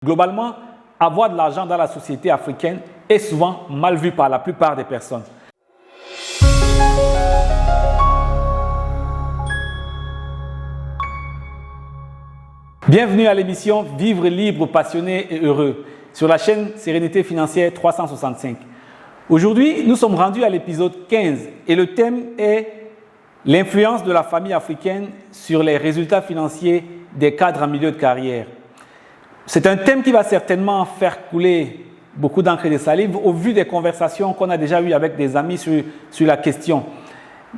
Globalement, avoir de l'argent dans la société africaine est souvent mal vu par la plupart des personnes. Bienvenue à l'émission Vivre libre, passionné et heureux sur la chaîne Sérénité financière 365. Aujourd'hui, nous sommes rendus à l'épisode 15 et le thème est l'influence de la famille africaine sur les résultats financiers des cadres en milieu de carrière. C'est un thème qui va certainement faire couler beaucoup d'encre et de salive au vu des conversations qu'on a déjà eues avec des amis sur la question.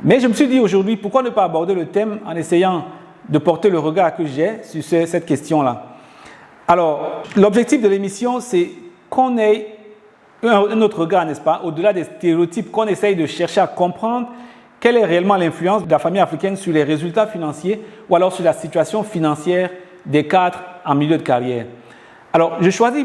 Mais je me suis dit aujourd'hui, pourquoi ne pas aborder le thème en essayant de porter le regard que j'ai sur cette question-là. Alors, l'objectif de l'émission, c'est qu'on ait un autre regard, n'est-ce pas, au-delà des stéréotypes, qu'on essaye de chercher à comprendre quelle est réellement l'influence de la famille africaine sur les résultats financiers ou alors sur la situation financière des cadres en milieu de carrière. Alors, je choisis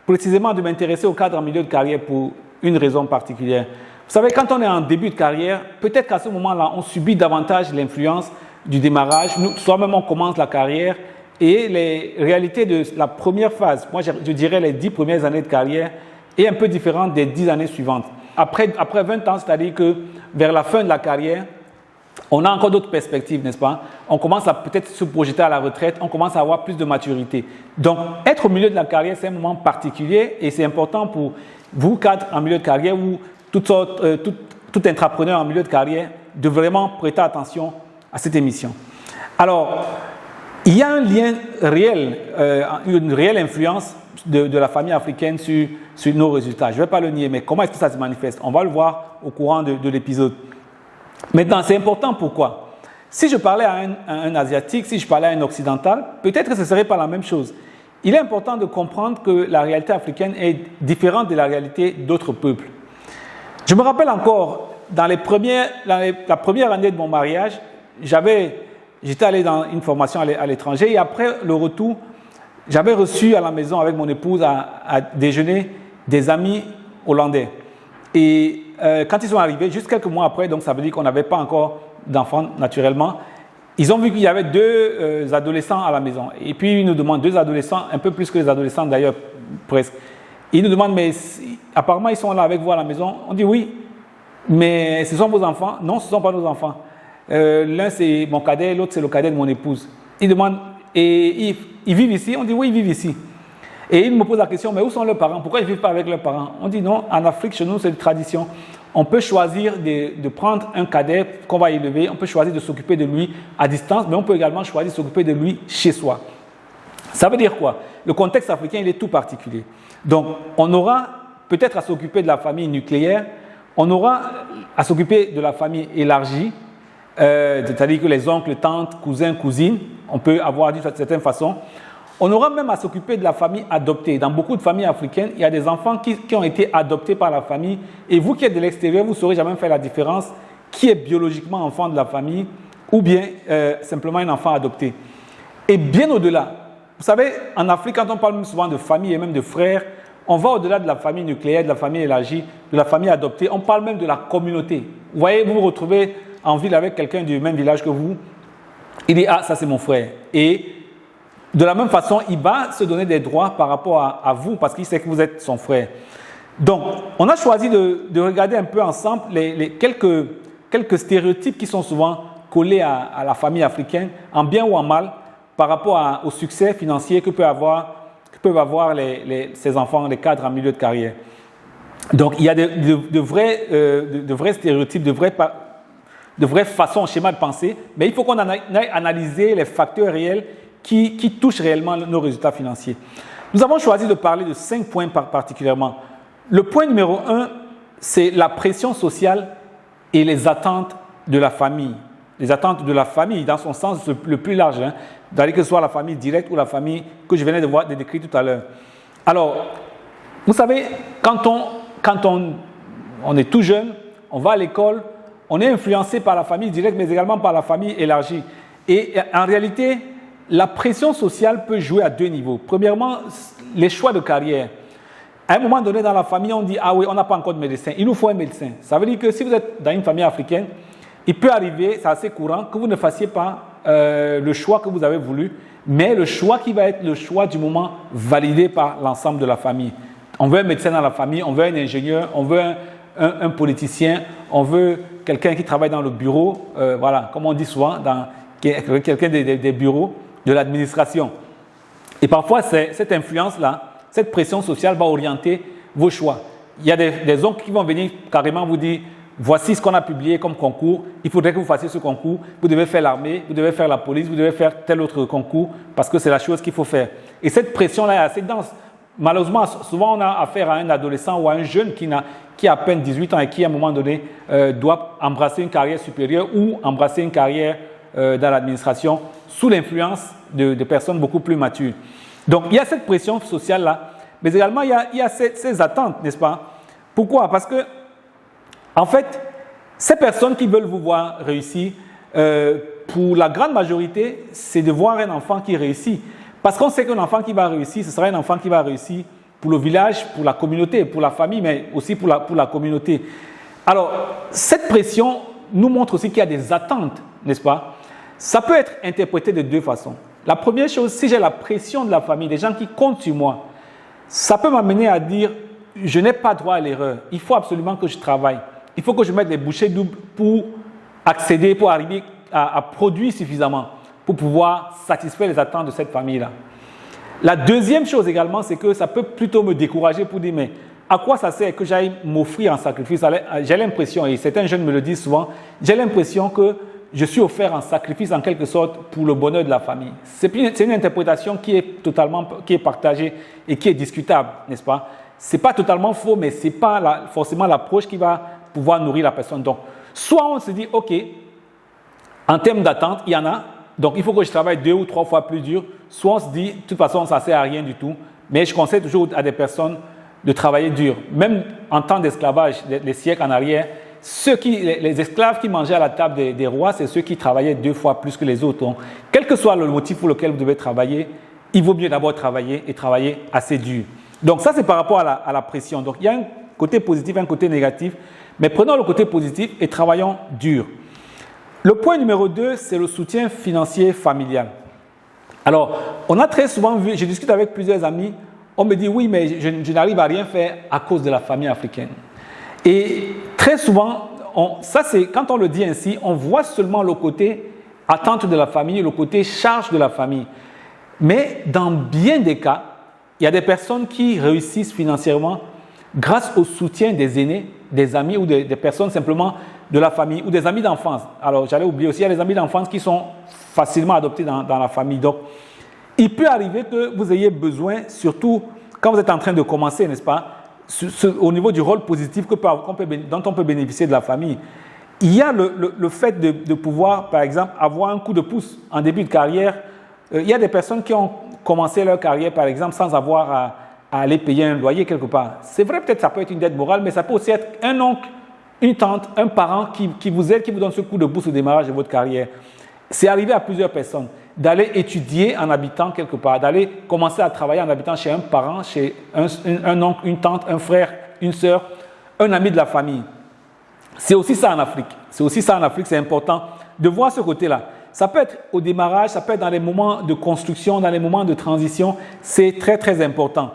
précisément de m'intéresser aux cadres en milieu de carrière pour une raison particulière. Vous savez, quand on est en début de carrière, peut-être qu'à ce moment-là, on subit davantage l'influence du démarrage. Nous, soi-même, on commence la carrière et les réalités de la première phase, moi je dirais les 10 premières années de carrière, est un peu différente des 10 années suivantes. Après 20 ans, c'est-à-dire que vers la fin de la carrière, on a encore d'autres perspectives, n'est-ce pas? On commence à peut-être se projeter à la retraite, on commence à avoir plus de maturité. Donc, être au milieu de la carrière, c'est un moment particulier et c'est important pour vous, cadres en milieu de carrière ou tout entrepreneur en milieu de carrière, de vraiment prêter attention à cette émission. Alors, il y a un lien réel, une réelle influence de la famille africaine sur nos résultats. Je ne vais pas le nier, mais comment est-ce que ça se manifeste? On va le voir au courant de l'épisode. Maintenant, c'est important pourquoi? Si je parlais à un Asiatique, si je parlais à un Occidental, peut-être que ce ne serait pas la même chose. Il est important de comprendre que la réalité africaine est différente de la réalité d'autres peuples. Je me rappelle encore, dans la première année de mon mariage, j'étais allé dans une formation à l'étranger et après le retour, j'avais reçu à la maison avec mon épouse à déjeuner des amis hollandais. Et quand ils sont arrivés, juste quelques mois après, donc ça veut dire qu'on n'avait pas encore d'enfants naturellement, ils ont vu qu'il y avait deux adolescents à la maison. Et puis ils nous demandent, deux adolescents, un peu plus que les adolescents d'ailleurs, presque. Ils nous demandent, mais apparemment ils sont là avec vous à la maison. On dit oui, mais ce sont vos enfants? Non, ce ne sont pas nos enfants. L'un c'est mon cadet, l'autre c'est le cadet de mon épouse. Ils demandent, et ils vivent ici? On dit oui, ils vivent ici. Et ils me posent la question, mais où sont leurs parents? Pourquoi ils ne vivent pas avec leurs parents? On dit non, en Afrique, chez nous, c'est une tradition. On peut choisir de prendre un cadet qu'on va élever, on peut choisir de s'occuper de lui à distance, mais on peut également choisir de s'occuper de lui chez soi. Ça veut dire quoi? Le contexte africain, il est tout particulier. Donc, on aura peut-être à s'occuper de la famille nucléaire, on aura à s'occuper de la famille élargie, c'est-à-dire que les oncles, tantes, cousins, cousines, on peut avoir d'une certaine façon. On aura même à s'occuper de la famille adoptée. Dans beaucoup de familles africaines, il y a des enfants qui ont été adoptés par la famille. Et vous qui êtes de l'extérieur, vous ne saurez jamais faire la différence qui est biologiquement enfant de la famille ou bien simplement un enfant adopté. Et bien au-delà, vous savez, en Afrique, quand on parle souvent de famille et même de frères, on va au-delà de la famille nucléaire, de la famille élargie, de la famille adoptée. On parle même de la communauté. Vous voyez, vous vous retrouvez en ville avec quelqu'un du même village que vous. Il dit, ah, ça c'est mon frère. Et de la même façon, il va se donner des droits par rapport à vous parce qu'il sait que vous êtes son frère. Donc, on a choisi de regarder un peu ensemble quelques stéréotypes qui sont souvent collés à la famille africaine, en bien ou en mal, par rapport au succès financier que peuvent avoir ces enfants, les cadres en milieu de carrière. Donc, il y a de vrais stéréotypes, de vraies façons, schémas de pensée, mais il faut qu'on aille analyser les facteurs réels qui touchent réellement nos résultats financiers. Nous avons choisi de parler de 5 points particulièrement. Le point numéro 1, c'est la pression sociale et les attentes de la famille. Les attentes de la famille dans son sens le plus large, c'est-à-dire que ce soit la famille directe ou la famille que je venais de décrire tout à l'heure. Alors, vous savez, quand on est tout jeune, on va à l'école, on est influencé par la famille directe, mais également par la famille élargie. Et en réalité, la pression sociale peut jouer à 2 niveaux. Premièrement, les choix de carrière. À un moment donné, dans la famille, on dit « Ah oui, on n'a pas encore de médecin, il nous faut un médecin ». Ça veut dire que si vous êtes dans une famille africaine, il peut arriver, c'est assez courant, que vous ne fassiez pas le choix que vous avez voulu, mais le choix qui va être le choix du moment validé par l'ensemble de la famille. On veut un médecin dans la famille, on veut un ingénieur, on veut un politicien, on veut quelqu'un qui travaille dans le bureau, voilà, comme on dit souvent, quelqu'un des bureaux de l'administration. Et parfois, cette influence-là, cette pression sociale va orienter vos choix. Il y a des oncles qui vont venir carrément vous dire « Voici ce qu'on a publié comme concours, il faudrait que vous fassiez ce concours, vous devez faire l'armée, vous devez faire la police, vous devez faire tel autre concours parce que c'est la chose qu'il faut faire. » Et cette pression-là est assez dense. Malheureusement, souvent on a affaire à un adolescent ou à un jeune qui a à peine 18 ans et qui à un moment donné doit embrasser une carrière supérieure ou embrasser une carrière dans l'administration sous l'influence de personnes beaucoup plus matures. Donc il y a cette pression sociale-là, mais également il y a ces attentes, n'est-ce pas? Pourquoi? Parce que en fait, ces personnes qui veulent vous voir réussir, pour la grande majorité, c'est de voir un enfant qui réussit. Parce qu'on sait qu'un enfant qui va réussir, ce sera un enfant qui va réussir pour le village, pour la communauté, pour la famille, mais aussi pour la communauté. Alors, cette pression nous montre aussi qu'il y a des attentes, n'est-ce pas? Ça peut être interprété de deux façons. La première chose, si j'ai la pression de la famille, des gens qui comptent sur moi, ça peut m'amener à dire, je n'ai pas droit à l'erreur, il faut absolument que je travaille. Il faut que je mette les bouchées doubles pour accéder, pour arriver à produire suffisamment, pour pouvoir satisfaire les attentes de cette famille-là. La deuxième chose également, c'est que ça peut plutôt me décourager pour dire, mais à quoi ça sert que j'aille m'offrir en sacrifice? J'ai l'impression, et certains jeunes me le disent souvent, j'ai l'impression que je suis offert en sacrifice en quelque sorte pour le bonheur de la famille. C'est une interprétation qui est partagée et qui est discutable, n'est-ce pas? Ce n'est pas totalement faux, mais ce n'est pas forcément l'approche qui va pouvoir nourrir la personne. Donc, soit on se dit, OK, en termes d'attente, il y en a, donc il faut que je travaille 2 ou 3 fois plus dur, soit on se dit, de toute façon, ça ne sert à rien du tout, mais je conseille toujours à des personnes de travailler dur. Même en temps d'esclavage, les siècles en arrière, les esclaves qui mangeaient à la table des rois, c'est ceux qui travaillaient 2 fois plus que les autres. Donc, quel que soit le motif pour lequel vous devez travailler, il vaut mieux d'abord travailler et travailler assez dur. Donc ça, c'est par rapport à la pression. Donc il y a un côté positif, un côté négatif, mais prenons le côté positif et travaillons dur. Le point numéro 2, c'est le soutien financier familial. Alors, on a très souvent vu, je discute avec plusieurs amis, on me dit oui, mais je n'arrive à rien faire à cause de la famille africaine. Et très souvent, ça c'est quand on le dit ainsi, on voit seulement le côté attente de la famille, le côté charge de la famille. Mais dans bien des cas, il y a des personnes qui réussissent financièrement grâce au soutien des aînés, des amis ou des personnes simplement de la famille ou des amis d'enfance. Alors, j'allais oublier aussi, il y a des amis d'enfance qui sont facilement adoptés dans la famille. Donc, il peut arriver que vous ayez besoin, surtout quand vous êtes en train de commencer, n'est-ce pas, au niveau du rôle positif dont on peut bénéficier de la famille. Il y a le fait de pouvoir, par exemple, avoir un coup de pouce en début de carrière. Il y a des personnes qui ont commencé leur carrière, par exemple, sans avoir à aller payer un loyer quelque part. C'est vrai, peut-être ça peut être une dette morale, mais ça peut aussi être un oncle, une tante, un parent qui vous aide, qui vous donne ce coup de pouce au démarrage de votre carrière. C'est arrivé à plusieurs personnes d'aller étudier en habitant quelque part, d'aller commencer à travailler en habitant chez un parent, chez un oncle, une tante, un frère, une sœur, un ami de la famille. C'est aussi ça en Afrique. C'est important de voir ce côté-là. Ça peut être au démarrage, ça peut être dans les moments de construction, dans les moments de transition. C'est très, très important.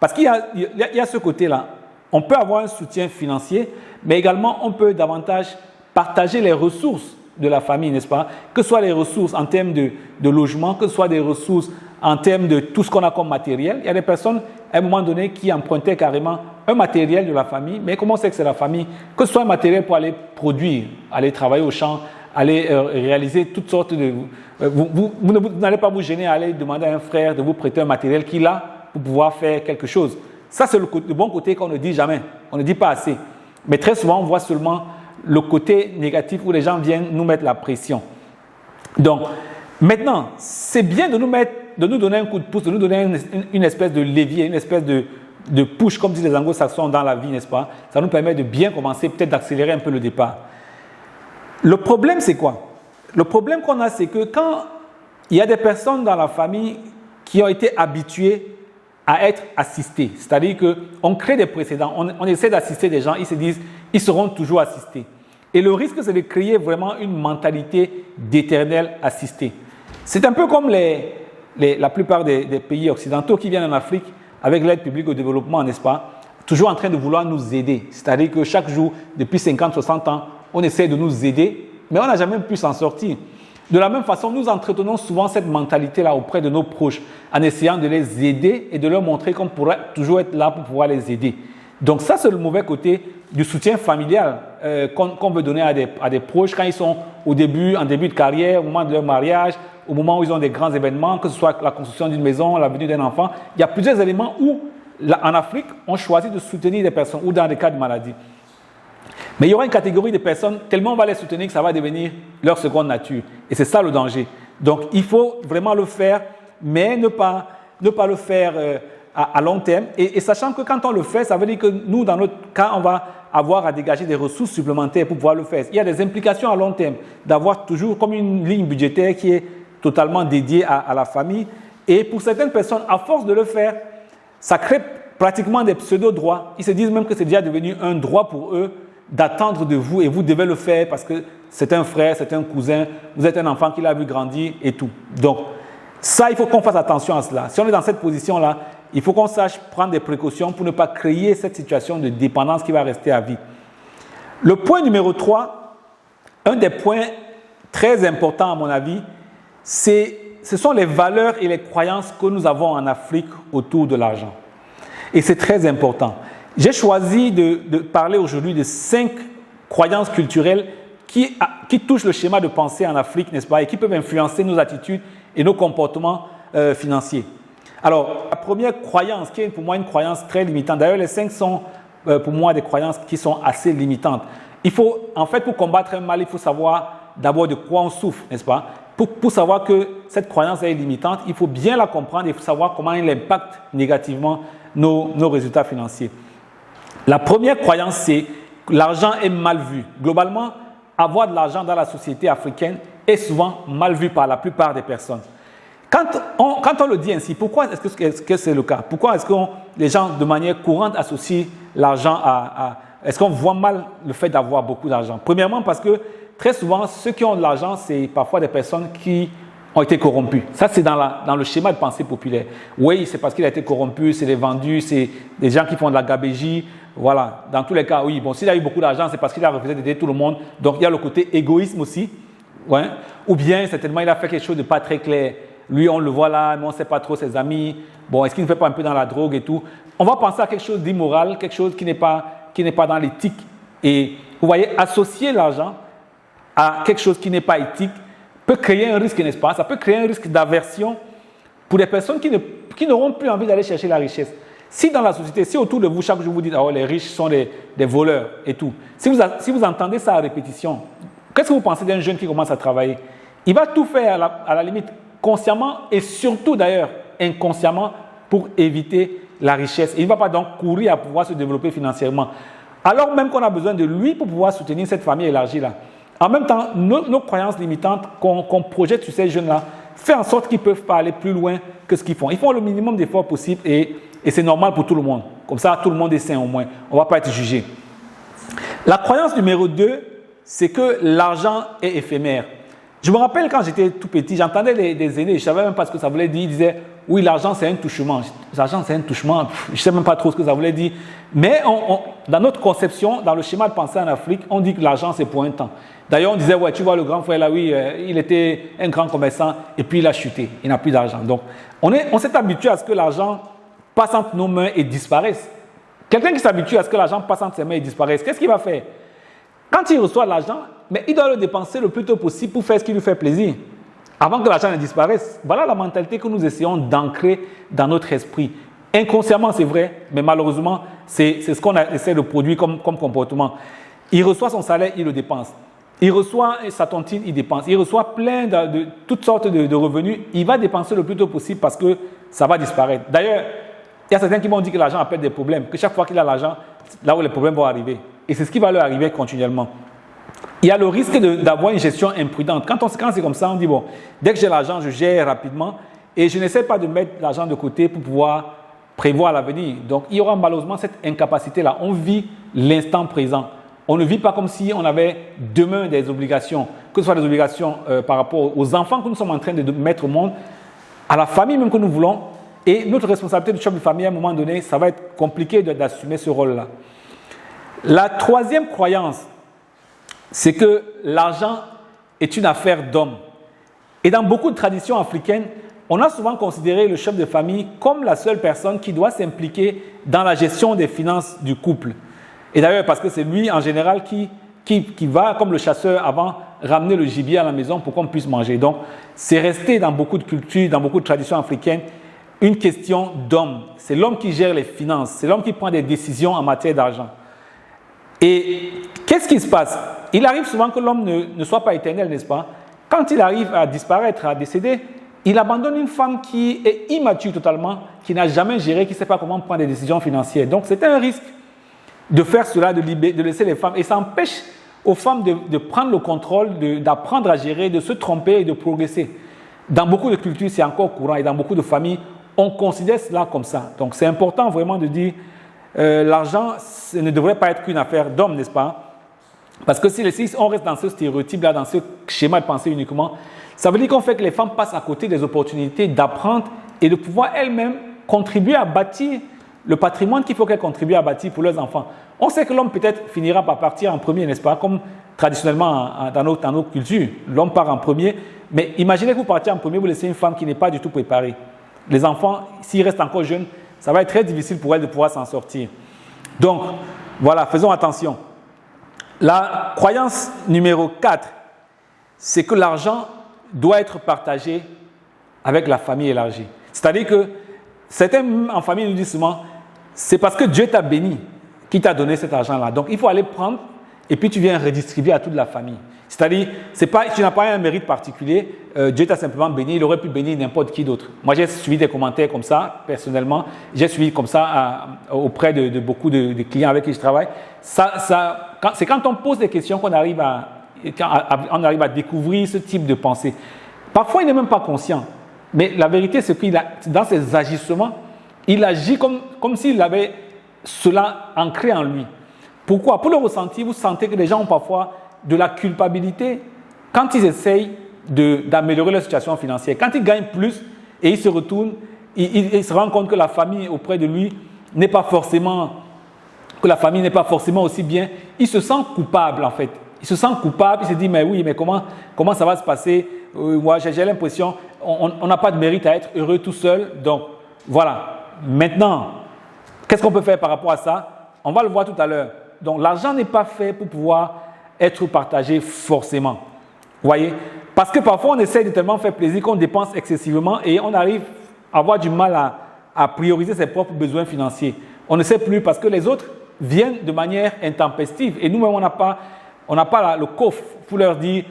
Parce qu'il y a ce côté-là. On peut avoir un soutien financier, mais également on peut davantage partager les ressources de la famille, n'est-ce pas? Que ce soit les ressources en termes de logement, que ce soit des ressources en termes de tout ce qu'on a comme matériel. Il y a des personnes, à un moment donné, qui empruntaient carrément un matériel de la famille, mais comment c'est que c'est la famille? Que ce soit un matériel pour aller produire, aller travailler au champ, aller réaliser toutes sortes de... Vous n'allez pas vous gêner à aller demander à un frère de vous prêter un matériel qu'il a pour pouvoir faire quelque chose. Ça, c'est le bon côté qu'on ne dit jamais. On ne dit pas assez. Mais très souvent, on voit seulement le côté négatif où les gens viennent nous mettre la pression. Donc, maintenant, c'est bien de nous donner un coup de pouce, de nous donner une espèce de levier, une espèce de push, comme disent les anglo-saxons dans la vie, n'est-ce pas? Ça nous permet de bien commencer, peut-être d'accélérer un peu le départ. Le problème, c'est quoi? Le problème qu'on a, c'est que quand il y a des personnes dans la famille qui ont été habituées à être assistées, c'est-à-dire qu'on crée des précédents, on essaie d'assister des gens, ils se disent ils seront toujours assistés. Et le risque, c'est de créer vraiment une mentalité d'éternel assisté. C'est un peu comme la plupart des pays occidentaux qui viennent en Afrique avec l'aide publique au développement, n'est-ce pas? Toujours en train de vouloir nous aider. C'est-à-dire que chaque jour, depuis 50, 60 ans, on essaie de nous aider, mais on n'a jamais pu s'en sortir. De la même façon, nous entretenons souvent cette mentalité-là auprès de nos proches en essayant de les aider et de leur montrer qu'on pourrait toujours être là pour pouvoir les aider. Donc ça, c'est le mauvais côté du soutien familial qu'on veut donner à des proches quand ils sont en début de carrière, au moment de leur mariage, au moment où ils ont des grands événements, que ce soit la construction d'une maison, la venue d'un enfant. Il y a plusieurs éléments où, en Afrique, on choisit de soutenir des personnes ou dans des cas de maladie. Mais il y aura une catégorie de personnes, tellement on va les soutenir que ça va devenir leur seconde nature. Et c'est ça le danger. Donc, il faut vraiment le faire, mais ne pas le faire à long terme. Et sachant que quand on le fait, ça veut dire que nous, dans notre cas, on va avoir à dégager des ressources supplémentaires pour pouvoir le faire. Il y a des implications à long terme d'avoir toujours comme une ligne budgétaire qui est totalement dédiée à la famille. Et pour certaines personnes, à force de le faire, ça crée pratiquement des pseudo-droits. Ils se disent même que c'est déjà devenu un droit pour eux d'attendre de vous et vous devez le faire parce que c'est un frère, c'est un cousin, vous êtes un enfant qui l'a vu grandir et tout. Donc, ça, il faut qu'on fasse attention à cela. Si on est dans cette position-là, il faut qu'on sache prendre des précautions pour ne pas créer cette situation de dépendance qui va rester à vie. Le point numéro 3, un des points très importants à mon avis, ce sont les valeurs et les croyances que nous avons en Afrique autour de l'argent. Et c'est très important. J'ai choisi de parler aujourd'hui de 5 croyances culturelles qui touchent le schéma de pensée en Afrique, n'est-ce pas, et qui peuvent influencer nos attitudes et nos comportements financiers. Alors, la première croyance, qui est pour moi une croyance très limitante, d'ailleurs les 5 sont pour moi des croyances qui sont assez limitantes. En fait, pour combattre un mal, il faut savoir d'abord de quoi on souffre, n'est-ce pas? Pour savoir que cette croyance est limitante, il faut bien la comprendre et il faut savoir comment elle impacte négativement nos résultats financiers. La première croyance, c'est que l'argent est mal vu. Globalement, avoir de l'argent dans la société africaine est souvent mal vu par la plupart des personnes. Quand on le dit ainsi, pourquoi est-ce que c'est le cas? Pourquoi est-ce que les gens, de manière courante, associent l'argent est-ce qu'on voit mal le fait d'avoir beaucoup d'argent? Premièrement, parce que très souvent, ceux qui ont de l'argent, c'est parfois des personnes qui ont été corrompus. Ça, c'est dans le schéma de pensée populaire. Oui, c'est parce qu'il a été corrompu, c'est des vendus, c'est des gens qui font de la gabégie. Voilà, dans tous les cas, oui. Bon, s'il a eu beaucoup d'argent, c'est parce qu'il a refusé d'aider tout le monde. Donc, il y a le côté égoïsme aussi. Ouais. Ou bien, certainement, il a fait quelque chose de pas très clair. Lui, on le voit là, mais on ne sait pas trop ses amis. Bon, est-ce qu'il ne fait pas un peu dans la drogue et tout? On va penser à quelque chose d'immoral, quelque chose qui n'est pas dans l'éthique. Et vous voyez, associer l'argent à quelque chose qui n'est pas éthique peut créer un risque, n'est-ce pas? Ça peut créer un risque d'aversion pour des personnes qui n'auront plus envie d'aller chercher la richesse. Si dans la société, si autour de vous, chaque jour, vous dites « Ah, les riches sont des voleurs et tout », si vous entendez ça à répétition, qu'est-ce que vous pensez d'un jeune qui commence à travailler? Il va tout faire à la limite consciemment et surtout d'ailleurs inconsciemment pour éviter la richesse. Il ne va pas donc courir à pouvoir se développer financièrement. Alors même qu'on a besoin de lui pour pouvoir soutenir cette famille élargie-là. En même temps, nos croyances limitantes qu'on projette sur ces jeunes-là fait en sorte qu'ils ne peuvent pas aller plus loin que ce qu'ils font. Ils font le minimum d'efforts possible et c'est normal pour tout le monde. Comme ça, tout le monde est sain au moins. On ne va pas être jugé. La croyance numéro 2, c'est que l'argent est éphémère. Je me rappelle quand j'étais tout petit, j'entendais des aînés, je ne savais même pas ce que ça voulait dire. Ils disaient, oui, l'argent c'est un touchement. L'argent c'est un touchement, je ne sais même pas trop ce que ça voulait dire. Mais dans notre conception, dans le schéma de pensée en Afrique, on dit que l'argent c'est pour un temps. D'ailleurs, on disait, ouais, tu vois le grand frère là, oui, il était un grand commerçant et puis il a chuté, il n'a plus d'argent. Donc, on s'est habitué à ce que l'argent passe entre nos mains et disparaisse. Quelqu'un qui s'habitue à ce que l'argent passe entre ses mains et disparaisse, qu'est-ce qu'il va faire? Quand il reçoit de l'argent, mais il doit le dépenser le plus tôt possible pour faire ce qui lui fait plaisir, avant que l'argent ne disparaisse. Voilà la mentalité que nous essayons d'ancrer dans notre esprit. Inconsciemment, c'est vrai, mais malheureusement, c'est ce qu'on essaie de produire comme comportement. Il reçoit son salaire, il le dépense. Il reçoit sa tontine, il dépense. Il reçoit plein de toutes sortes de revenus. Il va dépenser le plus tôt possible parce que ça va disparaître. D'ailleurs, il y a certains qui m'ont dit que l'argent appelle des problèmes, que chaque fois qu'il a l'argent, là où les problèmes vont arriver. Et c'est ce qui va leur arriver continuellement. Il y a le risque d'avoir une gestion imprudente. Quand c'est comme ça, on dit, bon, dès que j'ai l'argent, je gère rapidement et je n'essaie pas de mettre l'argent de côté pour pouvoir prévoir l'avenir. Donc, il y aura malheureusement cette incapacité-là. On vit l'instant présent. On ne vit pas comme si on avait demain des obligations, que ce soit des obligations par rapport aux enfants que nous sommes en train de mettre au monde, à la famille même que nous voulons, et notre responsabilité de chef de famille, à un moment donné, ça va être compliqué d'assumer ce rôle-là. La troisième croyance, c'est que l'argent est une affaire d'homme. Et dans beaucoup de traditions africaines, on a souvent considéré le chef de famille comme la seule personne qui doit s'impliquer dans la gestion des finances du couple. Et d'ailleurs, parce que c'est lui, en général, qui va, comme le chasseur avant, ramener le gibier à la maison pour qu'on puisse manger. Donc, c'est resté dans beaucoup de cultures, dans beaucoup de traditions africaines, une question d'homme. C'est l'homme qui gère les finances, c'est l'homme qui prend des décisions en matière d'argent. Et qu'est-ce qui se passe? Il arrive souvent que l'homme ne soit pas éternel, n'est-ce pas? Quand il arrive à disparaître, à décéder, il abandonne une femme qui est immature totalement, qui n'a jamais géré, qui ne sait pas comment prendre des décisions financières. Donc, c'est un risque de faire cela, de laisser les femmes. Et ça empêche aux femmes de prendre le contrôle, d'apprendre à gérer, de se tromper et de progresser. Dans beaucoup de cultures, c'est encore courant et dans beaucoup de familles, on considère cela comme ça. Donc, c'est important vraiment de dire l'argent ne devrait pas être qu'une affaire d'homme, n'est-ce pas? Parce que si on reste dans ce stéréotype-là, dans ce schéma de pensée uniquement, ça veut dire qu'on fait que les femmes passent à côté des opportunités d'apprendre et de pouvoir elles-mêmes contribuer à bâtir le patrimoine qu'il faut qu'elles contribuent à bâtir pour leurs enfants. On sait que l'homme peut-être finira par partir en premier, n'est-ce pas? Comme traditionnellement dans nos cultures, l'homme part en premier. Mais imaginez que vous partez en premier, vous laissez une femme qui n'est pas du tout préparée. Les enfants, s'ils restent encore jeunes, ça va être très difficile pour elles de pouvoir s'en sortir. Donc, voilà, faisons attention. La croyance numéro 4, c'est que l'argent doit être partagé avec la famille élargie. C'est-à-dire que certains en famille nous disent souvent, c'est parce que Dieu t'a béni qui t'a donné cet argent-là. Donc, il faut aller prendre et puis tu viens redistribuer à toute la famille. C'est-à-dire, tu n'as pas un mérite particulier, Dieu t'a simplement béni, il aurait pu bénir n'importe qui d'autre. Moi, j'ai suivi des commentaires comme ça, personnellement, j'ai suivi comme ça auprès de beaucoup de clients avec qui je travaille. C'est quand on pose des questions qu'on arrive à découvrir ce type de pensée. Parfois, il n'est même pas conscient, mais la vérité, c'est que dans ses agissements, il agit comme s'il avait cela ancré en lui. Pourquoi? Pour le ressentir, vous sentez que les gens ont parfois de la culpabilité quand ils essayent d'améliorer leur situation financière. Quand ils gagnent plus et ils se retournent, ils se rendent compte que la famille auprès de lui n'est pas forcément aussi bien. Ils se sentent coupables en fait. Ils se sentent coupables, ils se disent mais oui, mais comment ça va se passer? Moi j'ai l'impression on n'a pas de mérite à être heureux tout seul. Donc voilà. Maintenant, qu'est-ce qu'on peut faire par rapport à ça? On va le voir tout à l'heure. Donc l'argent n'est pas fait pour pouvoir être partagé forcément. Vous voyez? Parce que parfois, on essaie de tellement faire plaisir qu'on dépense excessivement et on arrive à avoir du mal à prioriser ses propres besoins financiers. On ne sait plus parce que les autres viennent de manière intempestive et nous-mêmes, on n'a pas le coffre pour leur dire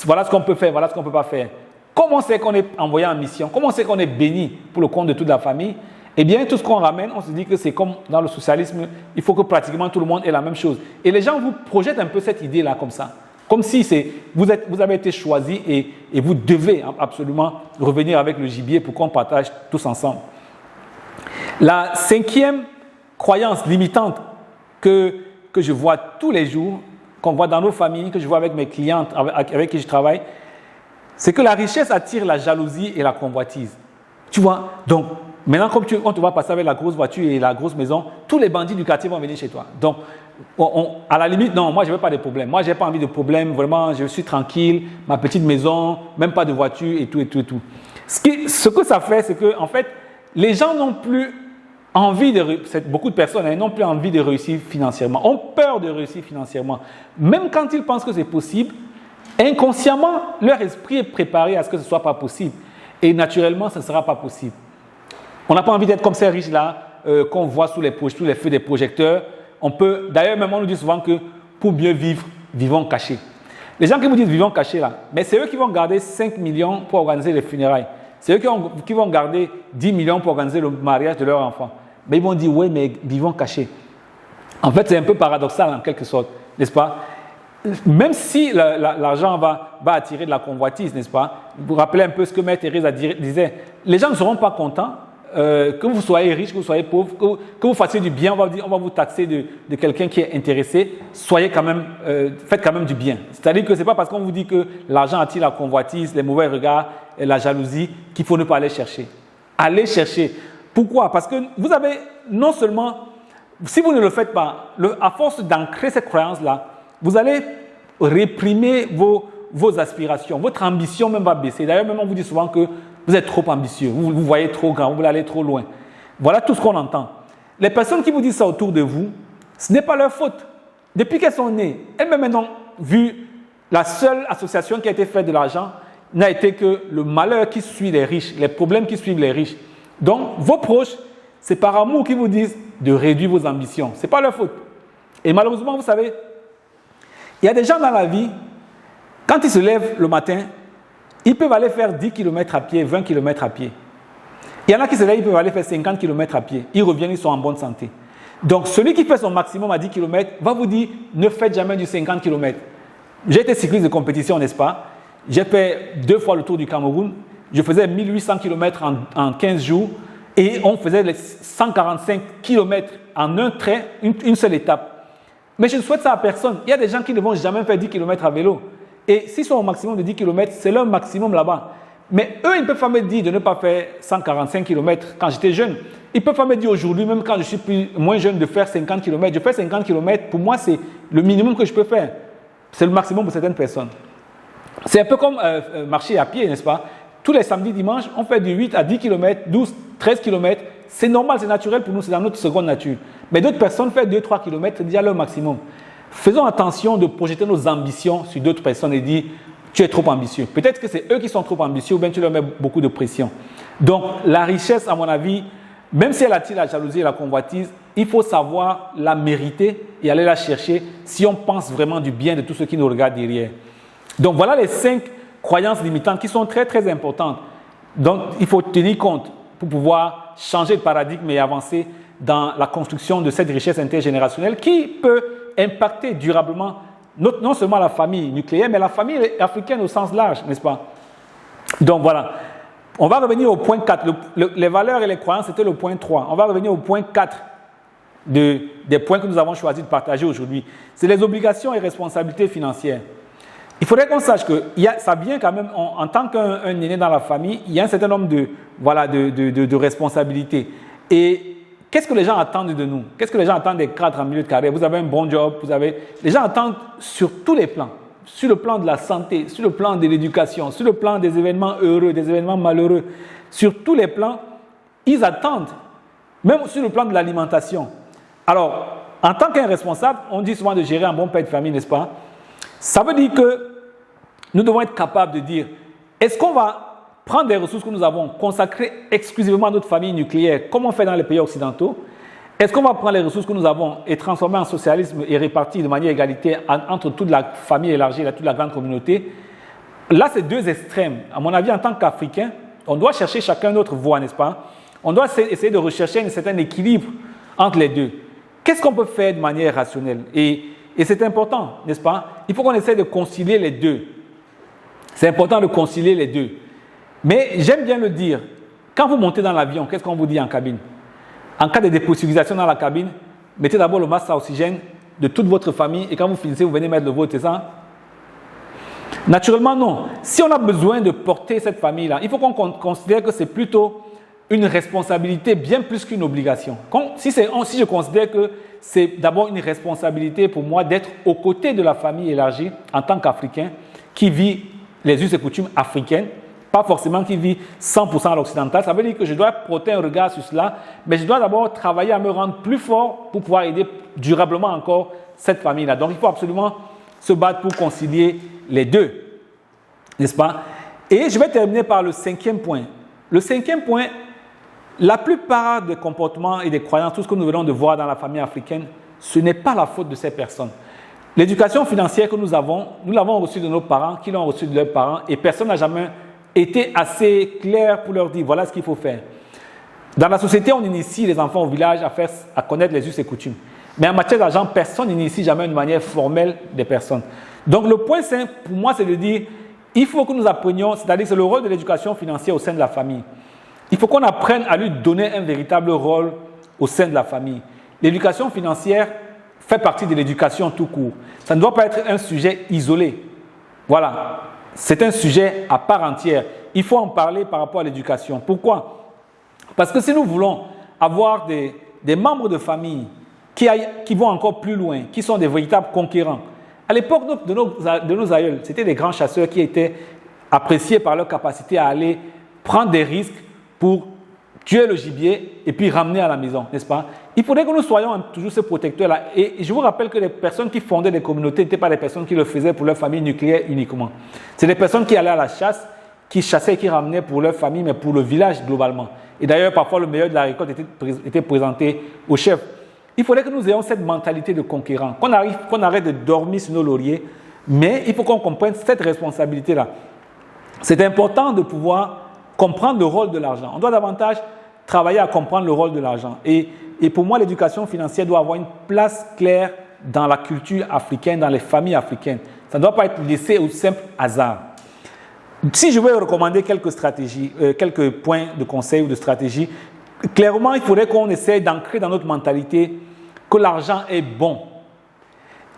voilà ce qu'on peut faire, voilà ce qu'on ne peut pas faire. Comment c'est qu'on est envoyé en mission? Comment c'est qu'on est béni pour le compte de toute la famille? Eh bien, tout ce qu'on ramène, on se dit que c'est comme dans le socialisme, il faut que pratiquement tout le monde ait la même chose. Et les gens vous projettent un peu cette idée-là comme ça. Comme si vous avez été choisi et vous devez absolument revenir avec le gibier pour qu'on partage tous ensemble. La cinquième croyance limitante que je vois tous les jours, qu'on voit dans nos familles, que je vois avec mes clientes avec qui je travaille, c'est que la richesse attire la jalousie et la convoitise. Tu vois, donc maintenant, comme on te voit passer avec la grosse voiture et la grosse maison, tous les bandits du quartier vont venir chez toi. Donc, à la limite, non, moi, je ne veux pas de problème. Moi, je n'ai pas envie de problème. Vraiment, je suis tranquille, ma petite maison, même pas de voiture et tout. Ce que ça fait, c'est que, en fait, les gens n'ont plus envie beaucoup de personnes n'ont plus envie de réussir financièrement, ont peur de réussir financièrement. Même quand ils pensent que c'est possible, inconsciemment, leur esprit est préparé à ce que ce ne soit pas possible. Et naturellement, ce ne sera pas possible. On n'a pas envie d'être comme ces riches-là qu'on voit sous les feux des projecteurs. D'ailleurs, même on nous dit souvent que pour mieux vivre, vivons cachés. Les gens qui vous disent vivons cachés là, mais c'est eux qui vont garder 5 millions pour organiser les funérailles. C'est eux qui vont garder 10 millions pour organiser le mariage de leur enfant. Mais ils vont dire oui, mais vivons cachés. En fait, c'est un peu paradoxal en quelque sorte, n'est-ce pas? Même si l'argent va attirer de la convoitise, n'est-ce pas? Vous vous rappelez un peu ce que Mère Thérèse disait. Les gens ne seront pas contents que vous soyez riche, que vous soyez pauvre, que vous fassiez du bien, on va vous taxer de quelqu'un qui est intéressé, soyez quand même, faites quand même du bien. C'est-à-dire que ce n'est pas parce qu'on vous dit que l'argent attire la convoitise, les mauvais regards et la jalousie qu'il faut ne pas aller chercher. Allez chercher. Pourquoi? Parce que vous avez non seulement, si vous ne le faites pas, à force d'ancrer cette croyance-là, vous allez réprimer vos aspirations, votre ambition même va baisser. D'ailleurs, même on vous dit souvent que vous êtes trop ambitieux, vous voyez trop grand, vous voulez aller trop loin. Voilà tout ce qu'on entend. Les personnes qui vous disent ça autour de vous, ce n'est pas leur faute. Depuis qu'elles sont nées, elles-mêmes ont vu la seule association qui a été faite de l'argent n'a été que le malheur qui suit les riches, les problèmes qui suivent les riches. Donc, vos proches, c'est par amour qu'ils vous disent de réduire vos ambitions. Ce n'est pas leur faute. Et malheureusement, vous savez, il y a des gens dans la vie, quand ils se lèvent le matin, ils peuvent aller faire 10 km à pied, 20 km à pied. Il y en a qui se lèvent, ils peuvent aller faire 50 km à pied. Ils reviennent, ils sont en bonne santé. Donc, celui qui fait son maximum à 10 km va vous dire, ne faites jamais du 50 km. J'ai été cycliste de compétition, n'est-ce pas? J'ai fait 2 fois le tour du Cameroun. Je faisais 1800 km en 15 jours et on faisait les 145 km en un trait, une seule étape. Mais je ne souhaite ça à personne. Il y a des gens qui ne vont jamais faire 10 km à vélo. Et s'ils sont au maximum de 10 km, c'est leur maximum là-bas. Mais eux, ils ne peuvent pas me dire de ne pas faire 145 km quand j'étais jeune. Ils ne peuvent pas me dire aujourd'hui, même quand je suis moins jeune, de faire 50 km. Je fais 50 km, pour moi, c'est le minimum que je peux faire. C'est le maximum pour certaines personnes. C'est un peu comme marcher à pied, n'est-ce pas? Tous les samedis, dimanches, on fait du 8 à 10 km, 12, 13 km. C'est normal, c'est naturel pour nous, c'est dans notre seconde nature. Mais d'autres personnes font 2-3 km, c'est déjà leur maximum. Faisons attention de projeter nos ambitions sur d'autres personnes et dire tu es trop ambitieux. Peut-être que c'est eux qui sont trop ambitieux ou bien tu leur mets beaucoup de pression. Donc la richesse, à mon avis, même si elle attire la jalousie et la convoitise, il faut savoir la mériter et aller la chercher si on pense vraiment du bien de tous ceux qui nous regardent derrière. Donc voilà les 5 croyances limitantes qui sont très très importantes. Donc il faut tenir compte pour pouvoir changer de paradigme et avancer dans la construction de cette richesse intergénérationnelle qui peut impacter durablement non seulement la famille nucléaire, mais la famille africaine au sens large, n'est-ce pas? Donc voilà. On va revenir au point 4. Les valeurs et les croyances, c'était le point 3. On va revenir au point 4 des points que nous avons choisi de partager aujourd'hui. C'est les obligations et responsabilités financières. Il faudrait qu'on sache que ça vient quand même, en tant qu'un aîné dans la famille, il y a un certain nombre de responsabilités. Et qu'est-ce que les gens attendent de nous? Qu'est-ce que les gens attendent des cadres en milieu de carrière? Vous avez un bon job, les gens attendent sur tous les plans. Sur le plan de la santé, sur le plan de l'éducation, sur le plan des événements heureux, des événements malheureux. Sur tous les plans, ils attendent, même sur le plan de l'alimentation. Alors, en tant qu'un responsable, on dit souvent de gérer un bon père de famille, n'est-ce pas? Ça veut dire que nous devons être capables de dire, est-ce qu'on va prendre des ressources que nous avons consacrées exclusivement à notre famille nucléaire, comme on fait dans les pays occidentaux? Est-ce qu'on va prendre les ressources que nous avons et transformer en socialisme et répartir de manière égalitaire entre toute la famille élargie et toute la grande communauté? Là, c'est 2 extrêmes. À mon avis, en tant qu'Africains, on doit chercher chacun notre voie, n'est-ce pas? On doit essayer de rechercher un certain équilibre entre les deux. Qu'est-ce qu'on peut faire de manière rationnelle? Et c'est important, n'est-ce pas? Il faut qu'on essaie de concilier les deux. C'est important de concilier les deux. Mais j'aime bien le dire, quand vous montez dans l'avion, qu'est-ce qu'on vous dit en cabine? En cas de dépressurisation dans la cabine, mettez d'abord le masque à oxygène de toute votre famille et quand vous finissez, vous venez mettre le vôtre, c'est ça? Naturellement, non. Si on a besoin de porter cette famille-là, il faut qu'on considère que c'est plutôt une responsabilité bien plus qu'une obligation. Si je considère que c'est d'abord une responsabilité pour moi d'être aux côtés de la famille élargie en tant qu'Africain qui vit les us et coutumes africaines, pas forcément qui vit 100% à l'occidental, ça veut dire que je dois porter un regard sur cela, mais je dois d'abord travailler à me rendre plus fort pour pouvoir aider durablement encore cette famille-là. Donc il faut absolument se battre pour concilier les deux, n'est-ce pas? Et je vais terminer par le 5e point. Le 5e point, la plupart des comportements et des croyances, tout ce que nous venons de voir dans la famille africaine, ce n'est pas la faute de ces personnes. L'éducation financière que nous l'avons reçue de nos parents, qui l'ont reçue de leurs parents, et personne n'a jamais été assez clair pour leur dire voilà ce qu'il faut faire. Dans la société, on initie les enfants au village à connaître les us et coutumes. Mais en matière d'argent, personne n'initie jamais de manière formelle des personnes. Donc le point 5, pour moi, c'est de dire il faut que nous apprenions, c'est-à-dire que c'est le rôle de l'éducation financière au sein de la famille. Il faut qu'on apprenne à lui donner un véritable rôle au sein de la famille. L'éducation financière fait partie de l'éducation tout court. Ça ne doit pas être un sujet isolé. Voilà, c'est un sujet à part entière. Il faut en parler par rapport à l'éducation. Pourquoi? Parce que si nous voulons avoir des membres de famille qui vont encore plus loin, qui sont des véritables conquérants. À l'époque de nos aïeuls, c'était des grands chasseurs qui étaient appréciés par leur capacité à aller prendre des risques pour tuer le gibier et puis ramener à la maison, n'est-ce pas? Il faudrait que nous soyons toujours ces protecteurs-là. Et je vous rappelle que les personnes qui fondaient les communautés n'étaient pas des personnes qui le faisaient pour leur famille nucléaire uniquement. C'est des personnes qui allaient à la chasse, qui chassaient et qui ramenaient pour leur famille, mais pour le village globalement. Et d'ailleurs, parfois, le meilleur de la récolte était présenté au chef. Il faudrait que nous ayons cette mentalité de conquérant, qu'on arrête de dormir sur nos lauriers, mais il faut qu'on comprenne cette responsabilité-là. C'est important de pouvoir comprendre le rôle de l'argent. On doit davantage travailler à comprendre le rôle de l'argent. Et pour moi, l'éducation financière doit avoir une place claire dans la culture africaine, dans les familles africaines. Ça ne doit pas être laissé au simple hasard. Si je vais recommander quelques stratégies, quelques points de conseil ou de stratégie, clairement, il faudrait qu'on essaie d'ancrer dans notre mentalité que l'argent est bon.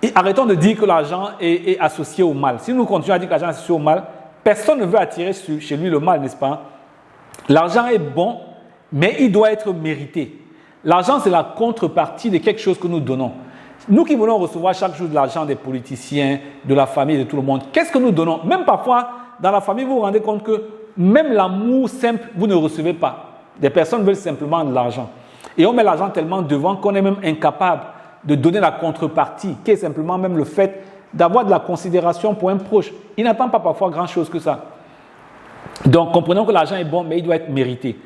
Et arrêtons de dire que l'argent est associé au mal. Si nous continuons à dire que l'argent est associé au mal, personne ne veut attirer chez lui le mal, n'est-ce pas? L'argent est bon, mais il doit être mérité. L'argent, c'est la contrepartie de quelque chose que nous donnons. Nous qui voulons recevoir chaque jour de l'argent des politiciens, de la famille, de tout le monde, qu'est-ce que nous donnons? Même parfois, dans la famille, vous vous rendez compte que même l'amour simple, vous ne recevez pas. Des personnes veulent simplement de l'argent. Et on met l'argent tellement devant qu'on est même incapable de donner la contrepartie, qui est simplement même le fait d'avoir de la considération pour un proche. Il n'attend pas parfois grand-chose que ça. Donc, comprenons que l'argent est bon, mais il doit être mérité.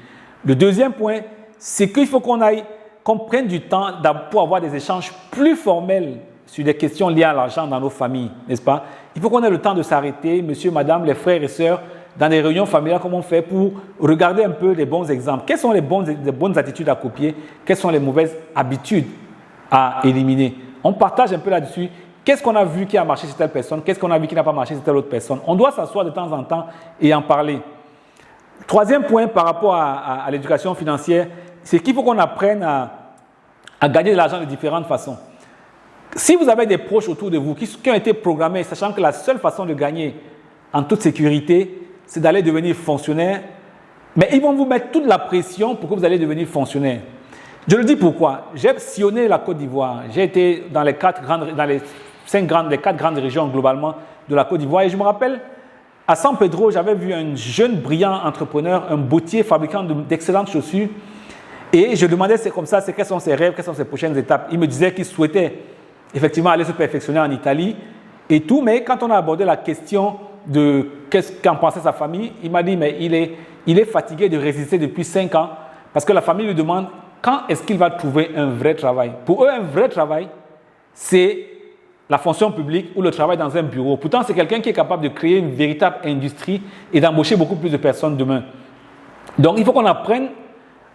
Le deuxième point, c'est qu'il faut qu'on prenne du temps pour avoir des échanges plus formels sur des questions liées à l'argent dans nos familles, n'est-ce pas? Il faut qu'on ait le temps de s'arrêter, monsieur, madame, les frères et sœurs, dans des réunions familiales, comment on fait pour regarder un peu les bons exemples. Quelles sont les bonnes attitudes à copier? Quelles sont les mauvaises habitudes à éliminer? On partage un peu là-dessus. Qu'est-ce qu'on a vu qui a marché chez telle personne? Qu'est-ce qu'on a vu qui n'a pas marché chez telle autre personne? On doit s'asseoir de temps en temps et en parler. Troisième point par rapport à l'éducation financière, c'est qu'il faut qu'on apprenne à gagner de l'argent de différentes façons. Si vous avez des proches autour de vous qui ont été programmés, sachant que la seule façon de gagner en toute sécurité, c'est d'aller devenir fonctionnaire, mais ils vont vous mettre toute la pression pour que vous allez devenir fonctionnaire. Je le dis pourquoi. J'ai sillonné la Côte d'Ivoire. J'ai été dans les quatre grandes régions globalement de la Côte d'Ivoire. Et je me rappelle, à San Pedro, j'avais vu un jeune brillant entrepreneur, un bottier fabricant d'excellentes chaussures. Et je demandais quels sont ses rêves, quelles sont ses prochaines étapes. Il me disait qu'il souhaitait effectivement aller se perfectionner en Italie et tout. Mais quand on a abordé la question de qu'est-ce qu'en pensait sa famille, il m'a dit, mais il est fatigué de résister depuis 5 ans parce que la famille lui demande quand est-ce qu'il va trouver un vrai travail. Pour eux, un vrai travail, c'est la fonction publique ou le travail dans un bureau. Pourtant, c'est quelqu'un qui est capable de créer une véritable industrie et d'embaucher beaucoup plus de personnes demain. Donc, il faut qu'on apprenne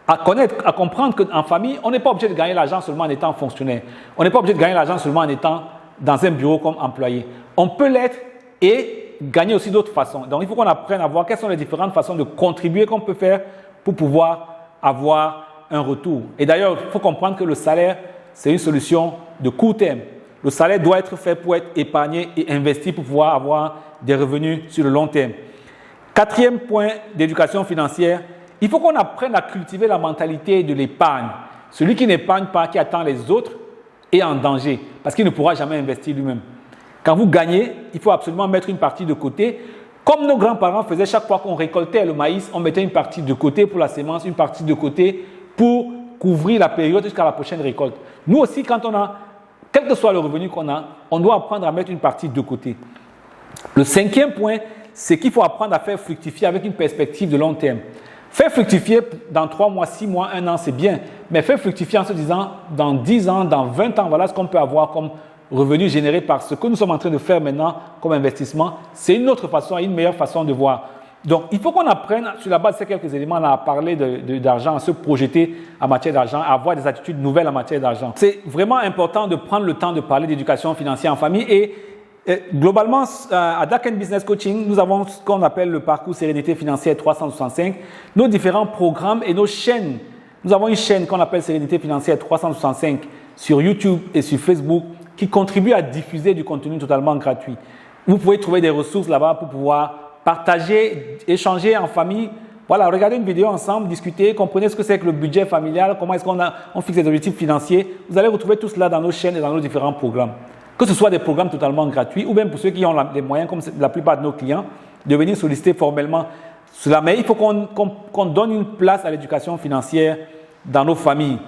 à connaître, à comprendre qu'en famille, on n'est pas obligé de gagner l'argent seulement en étant fonctionnaire. On n'est pas obligé de gagner l'argent seulement en étant dans un bureau comme employé. On peut l'être et gagner aussi d'autres façons. Donc, il faut qu'on apprenne à voir quelles sont les différentes façons de contribuer qu'on peut faire pour pouvoir avoir un retour. Et d'ailleurs, il faut comprendre que le salaire, c'est une solution de court terme. Le salaire doit être fait pour être épargné et investi pour pouvoir avoir des revenus sur le long terme. Quatrième point d'éducation financière, il faut qu'on apprenne à cultiver la mentalité de l'épargne. Celui qui n'épargne pas, qui attend les autres, est en danger parce qu'il ne pourra jamais investir lui-même. Quand vous gagnez, il faut absolument mettre une partie de côté. Comme nos grands-parents faisaient chaque fois qu'on récoltait le maïs, on mettait une partie de côté pour la sémence, une partie de côté pour couvrir la période jusqu'à la prochaine récolte. Nous aussi, quand on a, quel que soit le revenu qu'on a, on doit apprendre à mettre une partie de côté. Le cinquième point, c'est qu'il faut apprendre à faire fructifier avec une perspective de long terme. Faire fructifier dans 3 mois, 6 mois, 1 an, c'est bien. Mais faire fructifier en se disant, dans 10 ans, dans 20 ans, voilà ce qu'on peut avoir comme revenu généré par ce que nous sommes en train de faire maintenant comme investissement. C'est une autre façon, une meilleure façon de voir. Donc, il faut qu'on apprenne, sur la base de ces quelques éléments, à parler d'argent, à se projeter en matière d'argent, à avoir des attitudes nouvelles en matière d'argent. C'est vraiment important de prendre le temps de parler d'éducation financière en famille et globalement, à Dark Business Coaching, nous avons ce qu'on appelle le parcours Sérénité Financière 365, nos différents programmes et nos chaînes. Nous avons une chaîne qu'on appelle Sérénité Financière 365 sur YouTube et sur Facebook qui contribue à diffuser du contenu totalement gratuit. Vous pouvez trouver des ressources là-bas pour pouvoir partager, échanger en famille. Voilà, regardez une vidéo ensemble, discuter, comprenez ce que c'est que le budget familial, comment est-ce qu'on fixe des objectifs financiers. Vous allez retrouver tout cela dans nos chaînes et dans nos différents programmes. Que ce soit des programmes totalement gratuits ou bien pour ceux qui ont les moyens, comme la plupart de nos clients, de venir solliciter formellement cela. Mais il faut qu'on donne une place à l'éducation financière dans nos familles.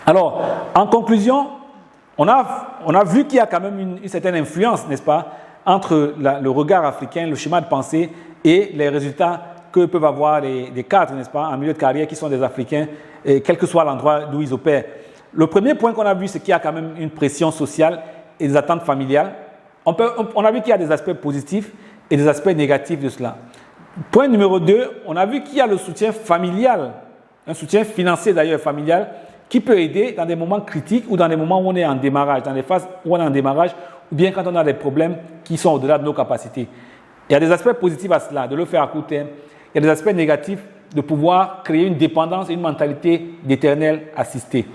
Alors, en conclusion, on a vu qu'il y a quand même une certaine influence, n'est-ce pas, entre le regard africain, le schéma de pensée et les résultats que peuvent avoir les cadres, n'est-ce pas, en milieu de carrière qui sont des Africains, et quel que soit l'endroit d'où ils opèrent. Le premier point qu'on a vu, c'est qu'il y a quand même une pression sociale et des attentes familiales. On a vu qu'il y a des aspects positifs et des aspects négatifs de cela. Point numéro 2, on a vu qu'il y a le soutien familial, un soutien financier d'ailleurs familial, qui peut aider dans des moments critiques ou dans des moments où on est en démarrage, dans des phases où on est en démarrage, ou bien quand on a des problèmes qui sont au-delà de nos capacités. Il y a des aspects positifs à cela, de le faire à court terme. Il y a des aspects négatifs de pouvoir créer une dépendance et une mentalité d'éternel assisté.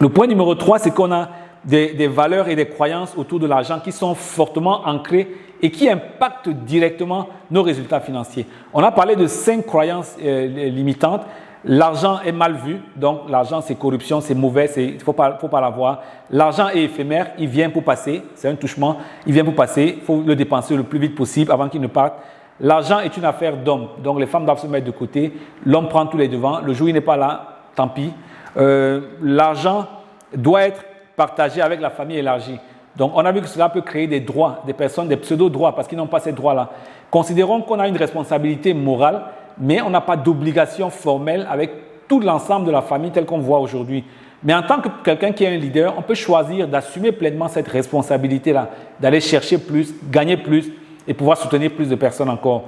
Le point numéro 3, c'est qu'on a des valeurs et des croyances autour de l'argent qui sont fortement ancrées et qui impactent directement nos résultats financiers. On a parlé de 5 croyances limitantes. L'argent est mal vu, donc l'argent c'est corruption, c'est mauvais, il ne faut pas l'avoir. L'argent est éphémère, il vient pour passer, c'est un touchement, il vient pour passer, il faut le dépenser le plus vite possible avant qu'il ne parte. L'argent est une affaire d'homme, donc les femmes doivent se mettre de côté, l'homme prend tous les devants, le jour où il n'est pas là, tant pis. L'argent doit être partagé avec la famille élargie. Donc on a vu que cela peut créer des droits, des personnes, des pseudo-droits parce qu'ils n'ont pas ces droits-là. Considérons qu'on a une responsabilité morale, mais on n'a pas d'obligation formelle avec tout l'ensemble de la famille tel qu'on voit aujourd'hui. Mais en tant que quelqu'un qui est un leader, on peut choisir d'assumer pleinement cette responsabilité-là, d'aller chercher plus, gagner plus et pouvoir soutenir plus de personnes encore.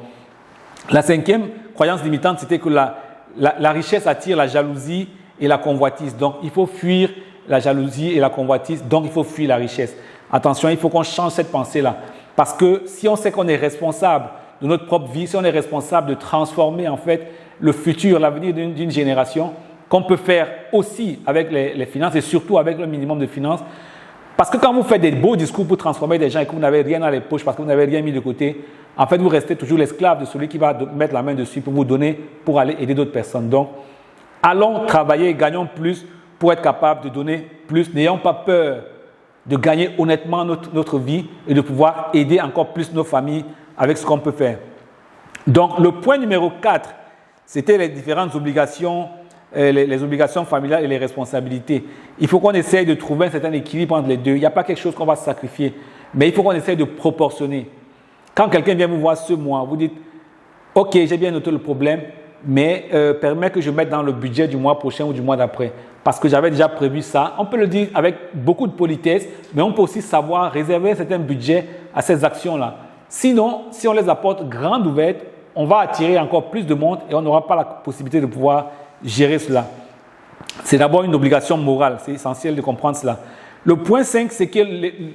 La 5e croyance limitante, c'était que la richesse attire la jalousie et la convoitise. Donc, il faut fuir la jalousie et la convoitise, donc il faut fuir la richesse. Attention, il faut qu'on change cette pensée-là. Parce que si on sait qu'on est responsable de notre propre vie, si on est responsable de transformer en fait le futur, l'avenir d'une génération, qu'on peut faire aussi avec les finances et surtout avec le minimum de finances. Parce que quand vous faites des beaux discours pour transformer des gens et que vous n'avez rien dans les poches parce que vous n'avez rien mis de côté, en fait vous restez toujours l'esclave de celui qui va mettre la main dessus pour vous donner, pour aller aider d'autres personnes. Donc, allons travailler, gagnons plus pour être capable de donner plus. N'ayons pas peur de gagner honnêtement notre vie et de pouvoir aider encore plus nos familles avec ce qu'on peut faire. Donc, le point numéro 4, c'était les différentes obligations, les obligations familiales et les responsabilités. Il faut qu'on essaye de trouver un certain équilibre entre les deux. Il n'y a pas quelque chose qu'on va sacrifier, mais il faut qu'on essaye de proportionner. Quand quelqu'un vient vous voir ce mois, vous dites « Ok, j'ai bien noté le problème, mais permets que je mette dans le budget du mois prochain ou du mois d'après, parce que j'avais déjà prévu ça. » On peut le dire avec beaucoup de politesse, mais on peut aussi savoir réserver un certain budget à ces actions-là. Sinon, si on les apporte grandes ouvertes, on va attirer encore plus de monde et on n'aura pas la possibilité de pouvoir gérer cela. C'est d'abord une obligation morale, c'est essentiel de comprendre cela. Le point 5, c'est que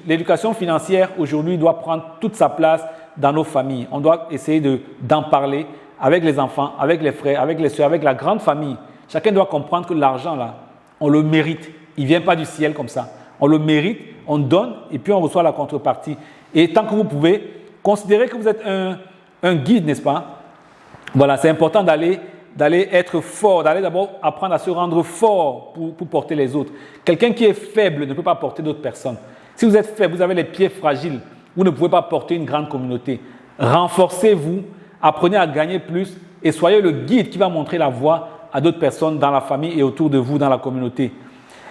l'éducation financière aujourd'hui doit prendre toute sa place dans nos familles. On doit essayer d'en parler avec les enfants, avec les frères, avec les soeurs, avec la grande famille. Chacun doit comprendre que l'argent, là, on le mérite. Il ne vient pas du ciel comme ça. On le mérite, on donne et puis on reçoit la contrepartie. Et tant que vous pouvez, considérez que vous êtes un guide, n'est-ce pas? Voilà, c'est important d'aller être fort, d'aller d'abord apprendre à se rendre fort pour porter les autres. Quelqu'un qui est faible ne peut pas porter d'autres personnes. Si vous êtes faible, vous avez les pieds fragiles, vous ne pouvez pas porter une grande communauté. Renforcez-vous, apprenez à gagner plus et soyez le guide qui va montrer la voie à d'autres personnes dans la famille et autour de vous dans la communauté.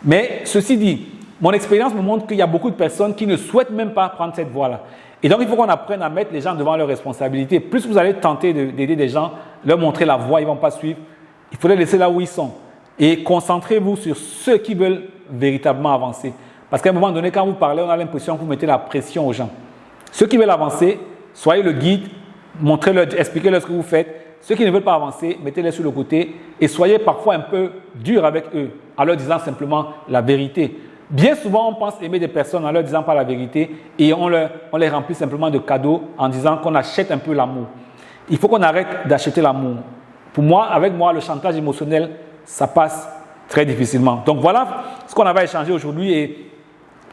Mais ceci dit, mon expérience me montre qu'il y a beaucoup de personnes qui ne souhaitent même pas prendre cette voie-là. Et donc, il faut qu'on apprenne à mettre les gens devant leurs responsabilités. Plus vous allez tenter d'aider des gens, leur montrer la voie, ils ne vont pas suivre. Il faut les laisser là où ils sont. Et concentrez-vous sur ceux qui veulent véritablement avancer. Parce qu'à un moment donné, quand vous parlez, on a l'impression que vous mettez la pression aux gens. Ceux qui veulent avancer, soyez le guide, montrez-leur, expliquez-leur ce que vous faites. Ceux qui ne veulent pas avancer, mettez-les sur le côté et soyez parfois un peu dur avec eux, en leur disant simplement la vérité. Bien souvent, on pense aimer des personnes en leur disant pas la vérité et on les remplit simplement de cadeaux en disant qu'on achète un peu l'amour. Il faut qu'on arrête d'acheter l'amour. Pour moi, avec moi, le chantage émotionnel, ça passe très difficilement. Donc voilà ce qu'on avait échangé aujourd'hui et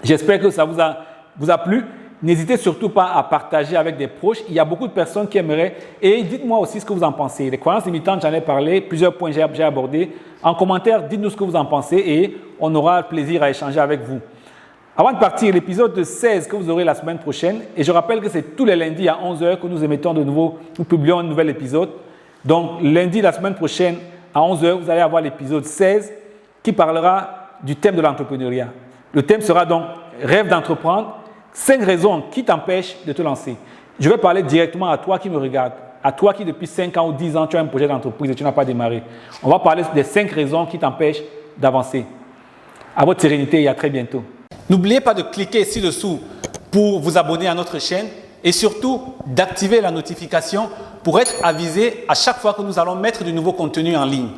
j'espère que ça vous a plu. N'hésitez surtout pas à partager avec des proches. Il y a beaucoup de personnes qui aimeraient. Et dites-moi aussi ce que vous en pensez. Les croyances limitantes, j'en ai parlé. Plusieurs points j'ai abordés. En commentaire, dites-nous ce que vous en pensez et on aura plaisir à échanger avec vous. Avant de partir, l'épisode 16 que vous aurez la semaine prochaine. Et je rappelle que c'est tous les lundis à 11h que nous émettons nous publions un nouvel épisode. Donc lundi, la semaine prochaine, à 11h, vous allez avoir l'épisode 16 qui parlera du thème de l'entrepreneuriat. Le thème sera donc « Rêve d'entreprendre ». 5 raisons qui t'empêchent de te lancer. Je vais parler directement à toi qui me regarde, à toi qui depuis 5 ans ou 10 ans, tu as un projet d'entreprise et tu n'as pas démarré. On va parler des 5 raisons qui t'empêchent d'avancer. À votre sérénité et à très bientôt. N'oubliez pas de cliquer ci-dessous pour vous abonner à notre chaîne et surtout d'activer la notification pour être avisé à chaque fois que nous allons mettre du nouveau contenu en ligne.